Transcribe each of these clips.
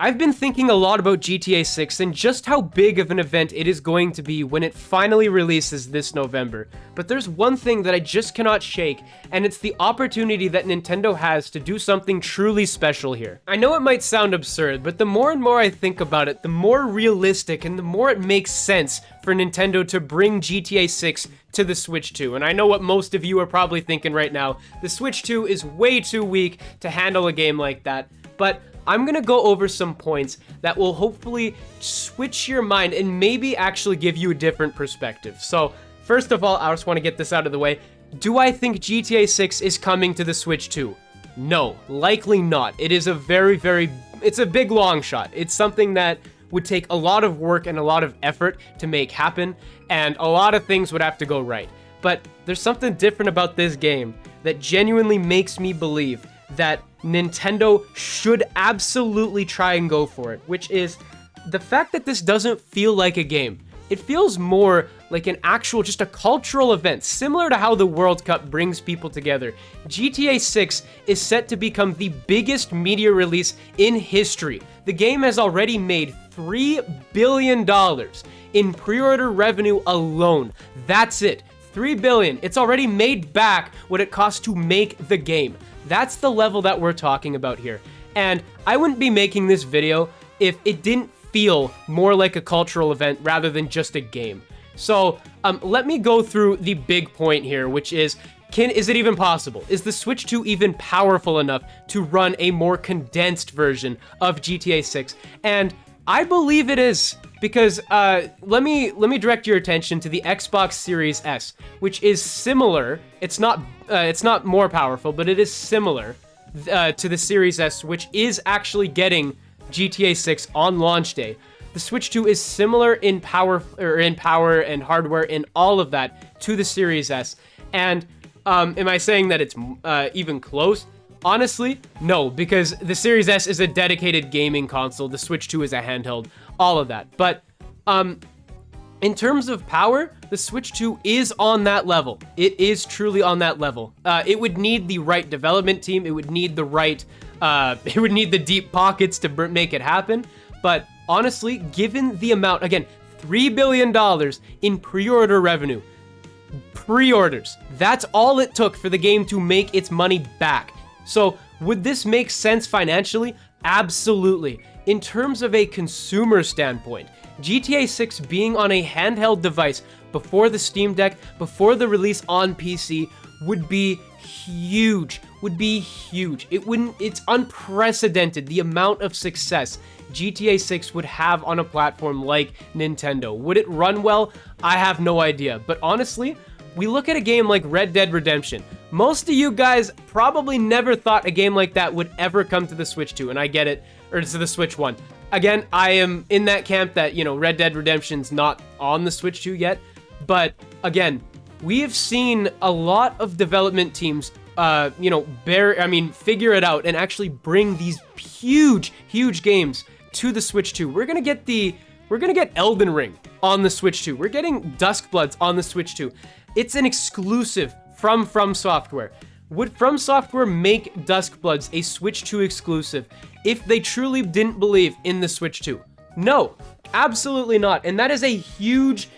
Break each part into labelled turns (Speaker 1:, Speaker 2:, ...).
Speaker 1: I've been thinking a lot about GTA 6 and just how big of an event it is going to be when it finally releases this November. But there's one thing that I just cannot shake, and it's the opportunity that Nintendo has to do something truly special here. I know it might sound absurd, but the more and more I think about it, the more realistic and the more it makes sense for Nintendo to bring GTA 6 to the Switch 2. And I know what most of you are probably thinking right now. The Switch 2 is way too weak to handle a game like that. But I'm gonna go over some points that will hopefully switch your mind and maybe actually give you a different perspective. So, first of all, I just want to get this out of the way. Do I think GTA 6 is coming to the Switch 2? No, likely not. It is it's a big long shot. It's something that would take a lot of work and a lot of effort to make happen, and a lot of things would have to go right. But there's something different about this game that genuinely makes me believe that Nintendo should absolutely try and go for it, which is the fact that this doesn't feel like a game. It feels more like an actual, just a cultural event, similar to how the World Cup brings people together. GTA 6 is set to become the biggest media release in history. The game has already made $3 billion in pre-order revenue alone. That's it. $3 billion. It's already made back what it cost to make the game. That's the level that we're talking about here. And I wouldn't be making this video if it didn't feel more like a cultural event rather than just a game. So let me go through the big point here, which is, is it even possible? Is the Switch 2 even powerful enough to run a more condensed version of GTA 6? And I believe it is, because let me direct your attention to the Xbox Series S, which is similar. It's not more powerful, but it is similar to the Series S, which is actually getting GTA 6 on launch day. The Switch 2 is similar in power and hardware and all of that to the Series S. And am I saying that it's even close? Honestly, no, because the Series S is a dedicated gaming console, the Switch 2 is a handheld, all of that. But in terms of power, the Switch 2 is on that level. It is truly on that level. It would need the right development team, it would need the right, it would need the deep pockets to make it happen. But honestly, given the amount, again, $3 billion in pre-order revenue, pre-orders, that's all it took for the game to make its money back. So, would this make sense financially? Absolutely. In terms of a consumer standpoint, GTA 6 being on a handheld device before the Steam Deck, before the release on PC, would be huge. It's unprecedented the amount of success GTA 6 would have on a platform like Nintendo. Would it run well? I have no idea. But honestly, we look at a game like Red Dead Redemption. Most of you guys probably never thought a game like that would ever come to the Switch 2, and I get it, or to the Switch 1. Again, I am in that camp that, Red Dead Redemption's not on the Switch 2 yet, but again, we have seen a lot of development teams, figure it out and actually bring these huge games to the Switch 2. We're gonna get Elden Ring on the Switch 2. We're getting Duskbloods on the Switch 2. It's an exclusive from FromSoftware. Would FromSoftware make Duskbloods a Switch 2 exclusive if they truly didn't believe in the Switch 2? No, absolutely not. And that is a huge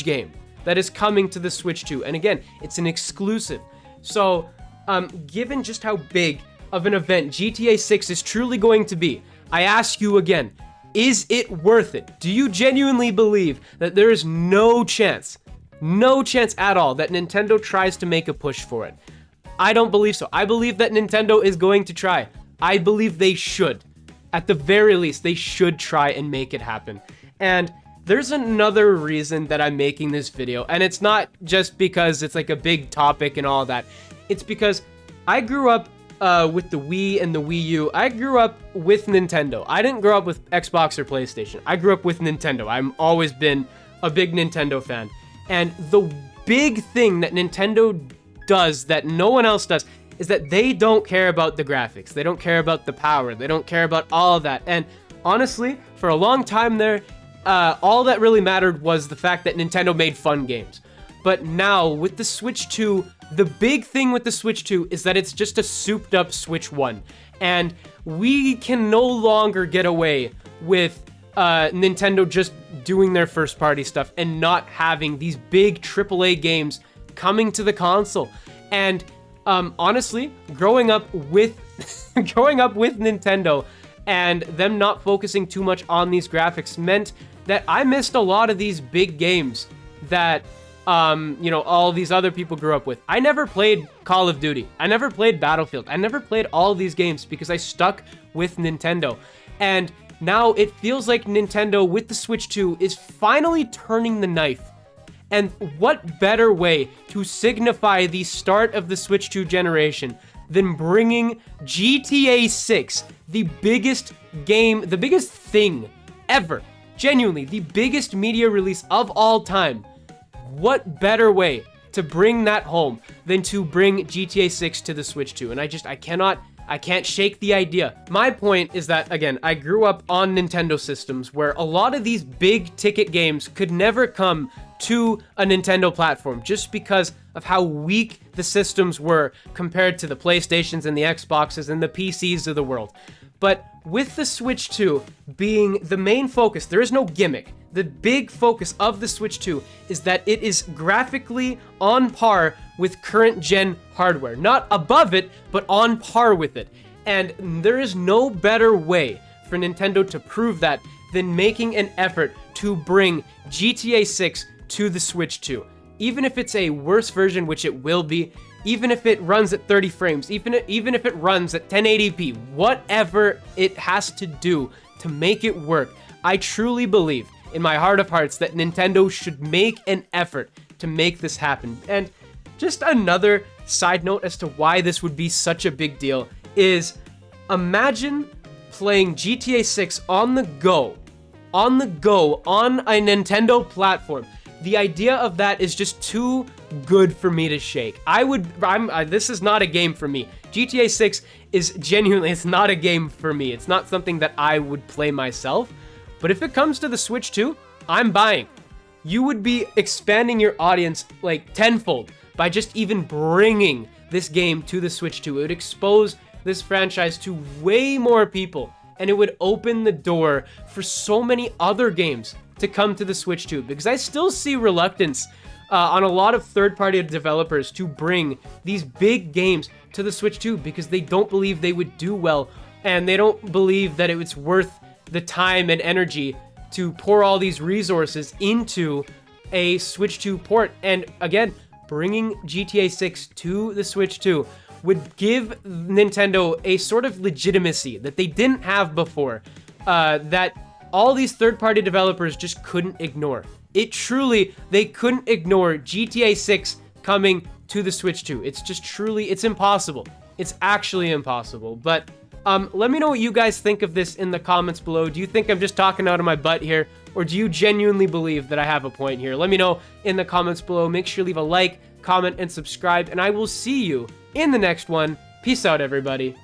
Speaker 1: game that is coming to the Switch 2. And again, it's an exclusive. So, given just how big of an event GTA 6 is truly going to be, I ask you again, is it worth it? Do you genuinely believe that there is no chance at all that Nintendo tries to make a push for it? I don't believe so. I believe that Nintendo is going to try. I believe they should. At the very least, they should try and make it happen. And there's another reason that I'm making this video, and it's not just because it's like a big topic and all that. It's because I grew up with the Wii and the Wii U. I grew up with Nintendo. I didn't grow up with Xbox or PlayStation. I grew up with Nintendo. I've always been a big Nintendo fan. And the big thing that Nintendo does that no one else does is that they don't care about the graphics. They don't care about the power. They don't care about all of that. And honestly, for a long time there, all that really mattered was the fact that Nintendo made fun games. But now, with the Switch 2, the big thing with the Switch 2 is that it's just a souped up Switch 1. And we can no longer get away with Nintendo just doing their first party stuff and not having these big AAA games coming to the console. And honestly, growing up with Nintendo and them not focusing too much on these graphics meant that I missed a lot of these big games that all these other people grew up with. I never played Call of Duty. I never played Battlefield. I never played all of these games because I stuck with Nintendo. And now it feels like Nintendo with the Switch 2 is finally turning the knife. And what better way to signify the start of the Switch 2 generation than bringing GTA 6, the biggest game, the biggest thing ever, genuinely, the biggest media release of all time. What better way to bring that home than to bring GTA 6 to the Switch 2? And I can't shake the idea. My point is that, again, I grew up on Nintendo systems where a lot of these big ticket games could never come to a Nintendo platform just because of how weak the systems were compared to the PlayStations and the Xboxes and the PCs of the world. But with the Switch 2 being the main focus, there is no gimmick. The big focus of the Switch 2 is that it is graphically on par with current gen hardware. Not above it, but on par with it. And there is no better way for Nintendo to prove that than making an effort to bring GTA 6 to the Switch 2. Even if it's a worse version, which it will be, even if it runs at 30 frames, even if it runs at 1080p, whatever it has to do to make it work, I truly believe in my heart of hearts that Nintendo should make an effort to make this happen. And just another side note as to why this would be such a big deal is imagine playing GTA 6 on the go on a Nintendo platform. The idea of that is just too good for me to shake. This is not a game for me. GTA 6 is genuinely, it's not a game for me. It's not something that I would play myself. But if it comes to the Switch 2, I'm buying. You would be expanding your audience like tenfold by just even bringing this game to the Switch 2. It would expose this franchise to way more people, and it would open the door for so many other games to come to the Switch 2, because I still see reluctance on a lot of third-party developers to bring these big games to the Switch 2 because they don't believe they would do well, and they don't believe that it's worth the time and energy to pour all these resources into a Switch 2 port. And again, bringing GTA 6 to the Switch 2 would give Nintendo a sort of legitimacy that they didn't have before, that all these third-party developers just couldn't ignore. They couldn't ignore GTA 6 coming to the Switch 2. It's just it's impossible. It's actually impossible. But let me know what you guys think of this in the comments below. Do you think I'm just talking out of my butt here? Or do you genuinely believe that I have a point here? Let me know in the comments below. Make sure to leave a like, comment, and subscribe. And I will see you in the next one. Peace out, everybody.